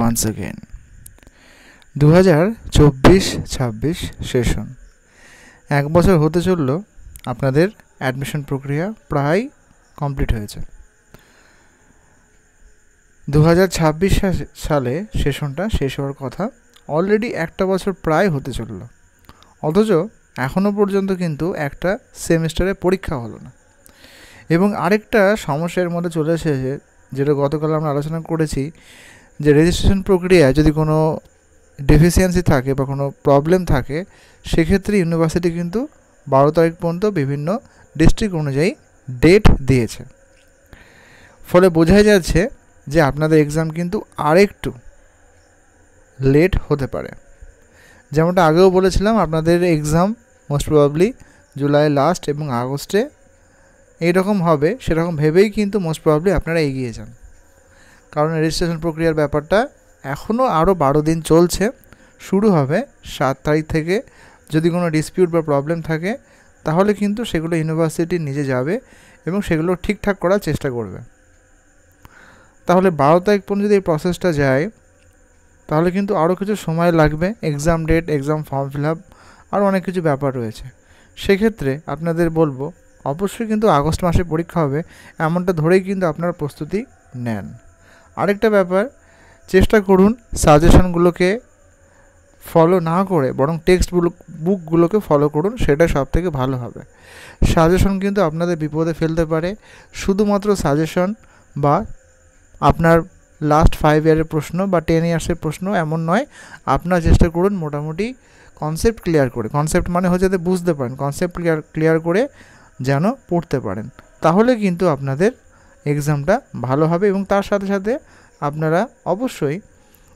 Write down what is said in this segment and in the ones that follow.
once again. 2024-26 session 1 বছর হতে চলল আপনাদের অ্যাডমিশন প্রক্রিয়া প্রায় কমপ্লিট হয়েছে। 2026 সালে সেশনটা শেষ হওয়ার কথা, অলরেডি 1 বছর প্রায় হতে চলল, অথচ এখনও পর্যন্ত কিন্তু একটা সেমিস্টারে পরীক্ষা হলো না। এবং আরেকটা সমস্যার মধ্যে চলে এসেছে, যেটা গতকাল আমরা আলোচনা করেছি, যে রেজিস্ট্রেশন প্রক্রিয়ায় যদি কোনো ডেফিসিয়েন্সি থাকে বা কোনো প্রবলেম থাকে, সেক্ষেত্রে ইউনিভার্সিটি কিন্তু 12 তারিখ পর্যন্ত বিভিন্ন ডিস্ট্রিক্ট অনুযায়ী ডেট দিয়েছে। ফলে বোঝাই যাচ্ছে যে আপনাদের এক্সাম কিন্তু আরেকটু লেট হতে পারে। যেমনটা আগেও বলেছিলাম, আপনাদের exam most probably July last এবং আগস্টে এইরকম হবে, সেরকম ভেবেই কিন্তু মোস্ট প্রবাবলি আপনারা এগিয়ে যান। কারণ রেজিস্ট্রেশন প্রক্রিয়ার ব্যাপারটা এখনও আরও 12 দিন চলছে, শুরু হবে 7 তারিখ থেকে। যদি কোনো ডিসপিউট বা প্রবলেম থাকে তাহলে কিন্তু সেগুলো ইউনিভার্সিটি নিজে যাবে এবং সেগুলো ঠিকঠাক করার চেষ্টা করবে। তাহলে 12 তারিখ পর্যন্ত যদি এই প্রসেসটা যায় তাহলে কিন্তু আরও কিছু সময় লাগবে, exam date, exam form fill up, আরও অনেক কিছু ব্যাপার রয়েছে। সেক্ষেত্রে আপনাদের বলবো অবশ্যই কিন্তু আগস্ট মাসে পরীক্ষা হবে এমনটা ধরেই কিন্তু আপনারা প্রস্তুতি নেন। আরেকটা ব্যাপার, চেষ্টা করুন সাজেশনগুলোকে ফলো না করে বরং টেক্সট বুকগুলোকে ফলো করুন, সেটা সবথেকে ভালো হবে। সাজেশন কিন্তু আপনাদের বিপদে ফেলতে পারে। শুধুমাত্র সাজেশন বা আপনার লাস্ট 5 ইয়ারের প্রশ্ন বা 10 ইয়ার্সের প্রশ্ন এমন নয়। আপনারা চেষ্টা করুন মোটামুটি কনসেপ্ট ক্লিয়ার করে, কনসেপ্ট মানে হচ্ছে যাতে বুঝতে পারেন, কনসেপ্ট ক্লিয়ার করে যেন পড়তে পারেন, তাহলে কিন্তু আপনাদের এক্সামটা ভালো হবে। এবং তার সাথে সাথে আপনারা অবশ্যই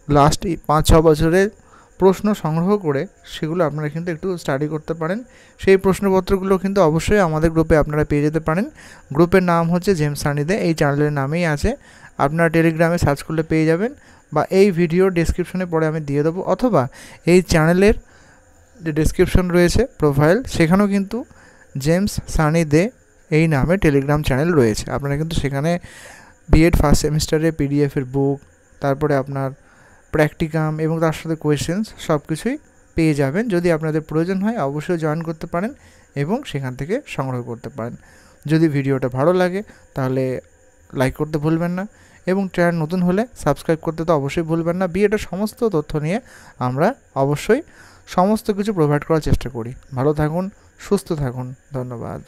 লাস্ট 5-6 বছরের প্রশ্ন সংগ্রহ করে সেগুলো আপনারা কিন্তু একটু স্টাডি করতে পারেন। সেই প্রশ্নপত্রগুলো কিন্তু অবশ্যই আমাদের গ্রুপে আপনারা পেয়ে যেতে পারেন। গ্রুপের নাম হচ্ছে জেমস সানি দে, এই চ্যানেলের নামেই আছে। আপনারা টেলিগ্রামে সার্চ করলে পেয়ে যাবেন, বা এই ভিডিও ডেসক্রিপশনে পরে আমি দিয়ে দেবো, অথবা এই চ্যানেলের যে ডেসক্রিপশন রয়েছে প্রোফাইল, সেখানেও কিন্তু জেমস সানি দে এই নামে টেলিগ্রাম চ্যানেল রয়েছে। আপনারা কিন্তু সেখানে বিএড ফার্স্ট সেমিস্টারে পিডিএফের বুক, তারপরে আপনার প্র্যাকটিকাম এবং তার সাথে কোয়েশ্চেন্স সব কিছুই পেয়ে যাবেন। যদি আপনাদের প্রয়োজন হয় অবশ্যই জয়েন করতে পারেন এবং সেখান থেকে সংগ্রহ করতে পারেন। যদি ভিডিওটা ভালো লাগে তাহলে লাইক করতে ভুলবেন না, এবং চ্যানেল নতুন হলে সাবস্ক্রাইব করতে তো অবশ্যই ভুলবেন না। বিএডের সমস্ত তথ্য নিয়ে আমরা অবশ্যই সমস্ত কিছু প্রোভাইড করার চেষ্টা করি। ভালো থাকুন, সুস্থ থাকুন, ধন্যবাদ।